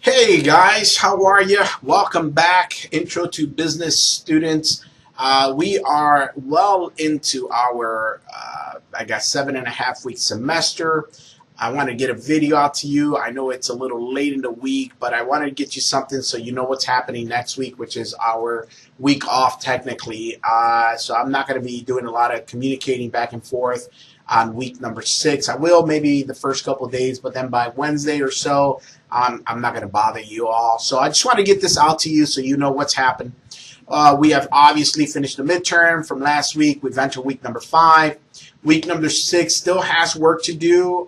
Hey guys, how are you? Welcome back, Intro to Business students. We are well into our, I guess, 7.5 week semester. I want to get a video out to you. I know it's a little late in the week, but I wanted to get you something so you know what's happening next week, which is our week off technically. So I'm not going to be doing a lot of communicating back and forth on week number 6. I will maybe the first couple of days, but then by Wednesday or so, I'm not going to bother you all. So I just want to get this out to you so you know what's happened. We have obviously finished the midterm from last week. We've entered week number 5. Week number 6 still has work to do.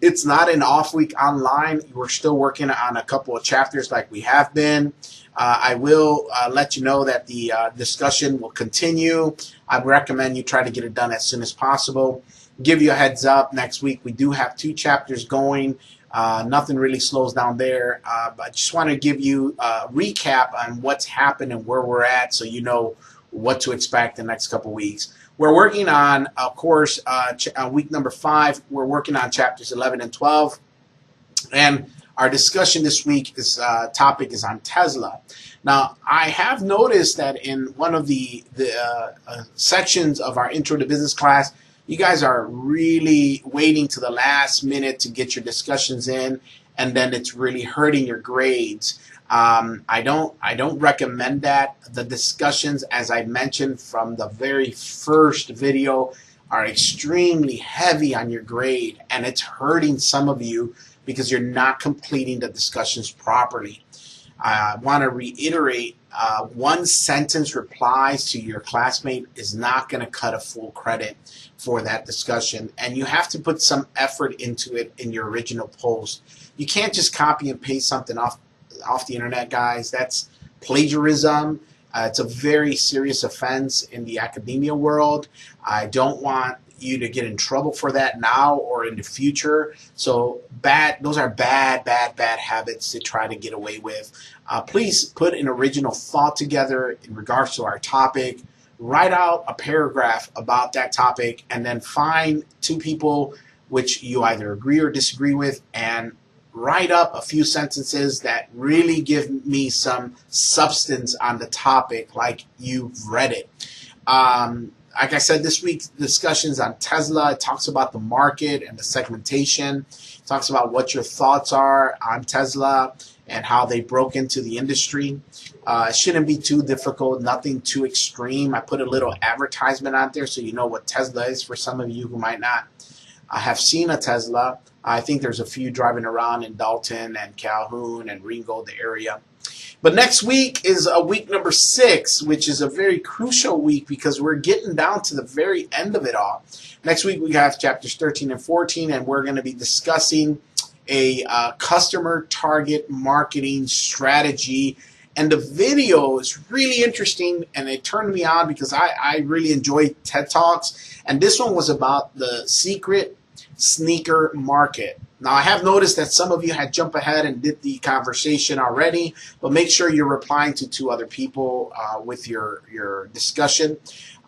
It's not an off week online. We're still working on a couple of chapters like we have been. I will let you know that the discussion will continue. I recommend you try to get it done as soon as possible. Give you a heads up, next week we do have 2 chapters going. Nothing really slows down there. But I just want to give you a recap on what's happened and where we're at so you know what to expect the next couple weeks. We're working on, of course, week number 5, we're working on chapters 11 and 12. And our discussion this week is topic is on Tesla. Now, I have noticed that in one of the sections of our Intro to Business class, you guys are really waiting to the last minute to get your discussions in, and then it's really hurting your grades. I don't recommend that. The discussions, as I mentioned from the very first video, are extremely heavy on your grade, and it's hurting some of you because you're not completing the discussions properly. I want to reiterate, one sentence replies to your classmate is not going to cut a full credit for that discussion, and you have to put some effort into it in your original post. You can't just copy and paste something off the internet, guys. That's plagiarism. It's a very serious offense in the academia world. I don't want you to get in trouble for that now or in the future. So those are bad habits to try to get away with. Please put an original thought together in regards to our topic. Write out a paragraph about that topic and then find 2 people which you either agree or disagree with and write up a few sentences that really give me some substance on the topic like you've read it. Like I said, this week's discussions on Tesla, it talks about the market and the segmentation. It talks about what your thoughts are on Tesla and how they broke into the industry. It shouldn't be too difficult, nothing too extreme. I put a little advertisement out there so you know what Tesla is for some of you who might not have seen a Tesla. I think there's a few driving around in Dalton and Calhoun and Ringgold area. But next week is week number 6, which is a very crucial week because we're getting down to the very end of it all. Next week we have chapters 13 and 14, and we're going to be discussing a customer target marketing strategy. And the video is really interesting, and it turned me on because I really enjoy TED Talks. And this one was about the secret sneaker market. Now, I have noticed that some of you had jumped ahead and did the conversation already, but make sure you're replying to 2 other people with your discussion.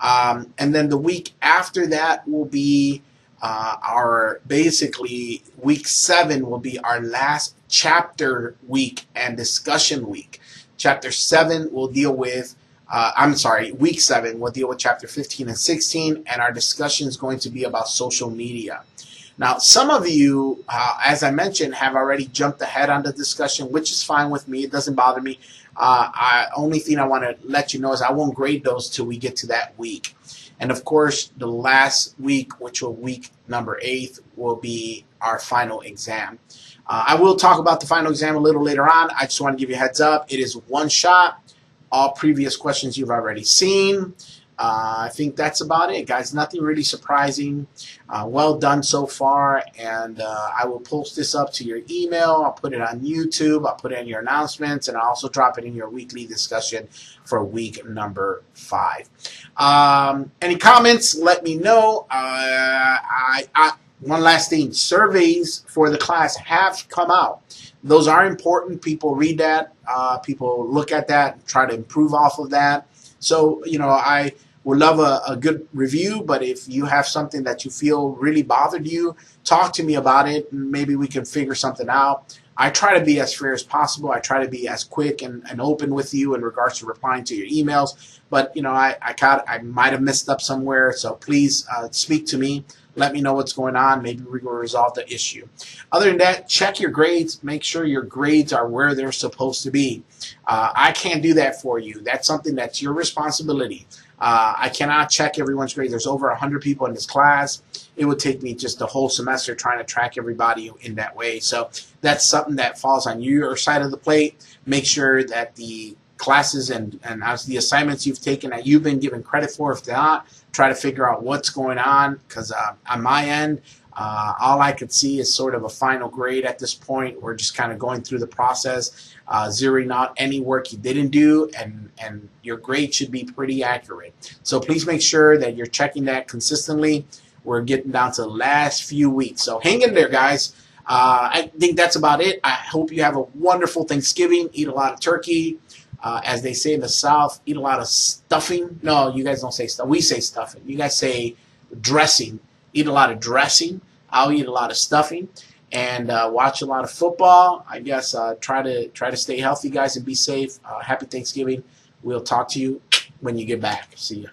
And then the week after that will be our basically week 7 will be our last chapter week and discussion week. Chapter 7 will deal with week 7 will deal with chapter 15 and 16, and our discussion is going to be about social media. Now, some of you, as I mentioned, have already jumped ahead on the discussion, which is fine with me. It doesn't bother me. Only thing I want to let you know is I won't grade those till we get to that week. And, of course, the last week, which will week number 8, will be our final exam. I will talk about the final exam a little later on. I just want to give you a heads up. It is one shot. All previous questions you've already seen. I think that's about it, guys. Nothing really surprising. Well done so far, and I will post this up to your email. I'll put it on YouTube. I'll put it in your announcements, and I'll also drop it in your weekly discussion for week number 5. Any comments? Let me know. One last thing. Surveys for the class have come out. Those are important. People read that. People look at that, try to improve off of that. So, you know, I We'd love a good review, but if you have something that you feel really bothered you, talk to me about it, and maybe we can figure something out. I try to be as fair as possible. I try to be as quick and open with you in regards to replying to your emails. But, I might have messed up somewhere, so please speak to me. Let me know what's going on. Maybe we will resolve the issue. Other than that, check your grades. Make sure your grades are where they're supposed to be. I can't do that for you. That's something that's your responsibility. I cannot check everyone's grades. There's over 100 people in this class. It would take me just a whole semester trying to track everybody in that way. So that's something that falls on your side of the plate. Make sure that the classes and as the assignments you've taken that you've been given credit for, if not, try to figure out what's going on, because on my end, all I could see is sort of a final grade at this point. We're just kind of going through the process, zeroing out any work you didn't do, and your grade should be pretty accurate. So please make sure that you're checking that consistently. We're getting down to the last few weeks. So hang in there, guys. I think that's about it. I hope you have a wonderful Thanksgiving. Eat a lot of turkey. As they say in the South, eat a lot of stuffing. No, you guys don't say stuff. We say stuffing. You guys say dressing. Eat a lot of dressing. I'll eat a lot of stuffing, and watch a lot of football. I guess try to stay healthy, guys, and be safe. Happy Thanksgiving. We'll talk to you when you get back. See ya.